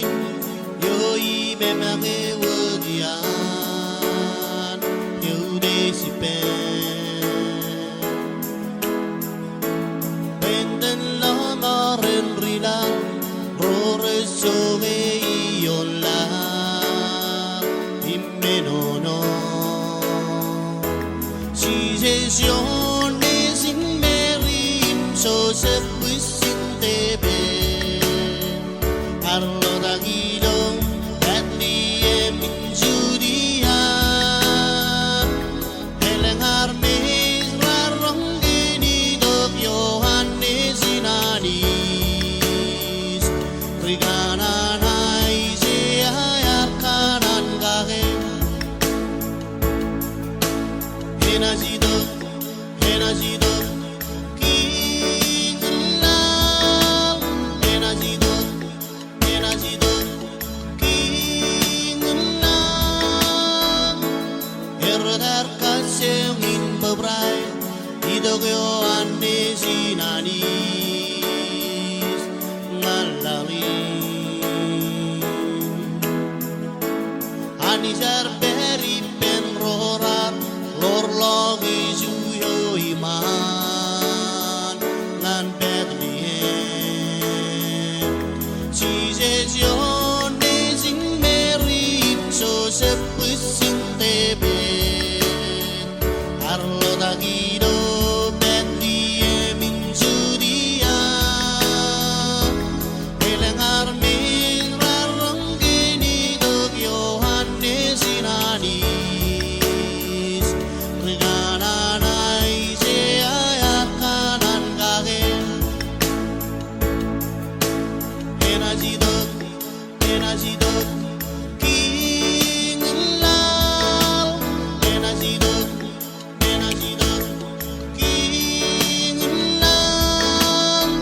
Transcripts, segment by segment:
nezin Yoi me mage wadian Yeude si pen Penden la maren rilang Rore soge iola Imenono Si jesion nezin merim So se puisin tebe Arlo dagilong Bethlehem in Judea Heleng harmes rarong genidog Yohannes inanis Riganan ay siyayar kanan gahe Henazidog King love Henazidog King love Herdar kasengin bebrai Idog Yohannes inanis Ngalali Anisar beri pen rorar Lor logi juyo iman Ngan Bethlehem Cijesion nezin merim So sepusin tebe Arlo dagido Bethlehem in Judea Heleng harmes rarong genidog Yohannes inanis Riganan ay siyayat kanan gahe Henazidog King love Henazidog King love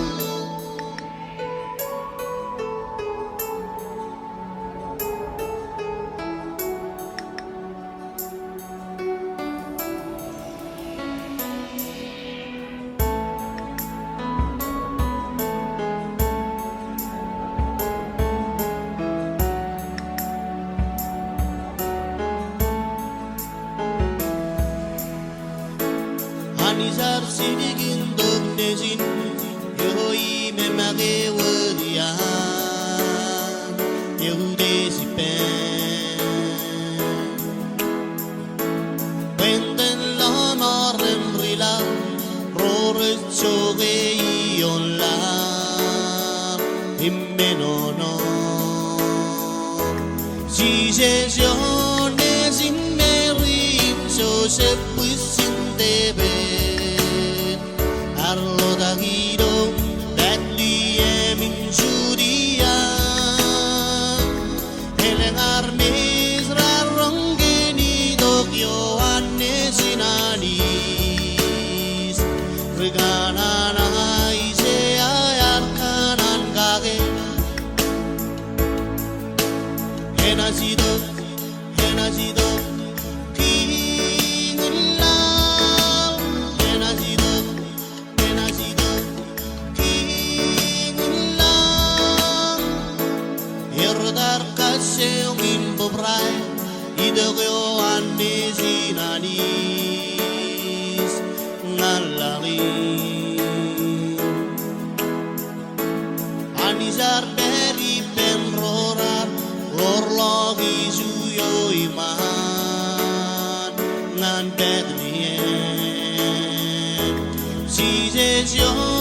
Anisar sidigin dog nezin Yoi me mage wadian Yehude si pen Penden la maren rila Rore choge ion la Imenono Si jesion nezin merim So se puisin tebe Arlo dagidong Bethlehem in Judea Heleng harmes rarong genidog Yohannes inanis Riganan ay siyayar kanan gahe Henazidog King love Henazidog King love Herdar kasengin bebrai Idog Yohannes inanis Ngalali Anisar beri pen rorar Lor logi juyo iman Ngan Bethlehem Si jesion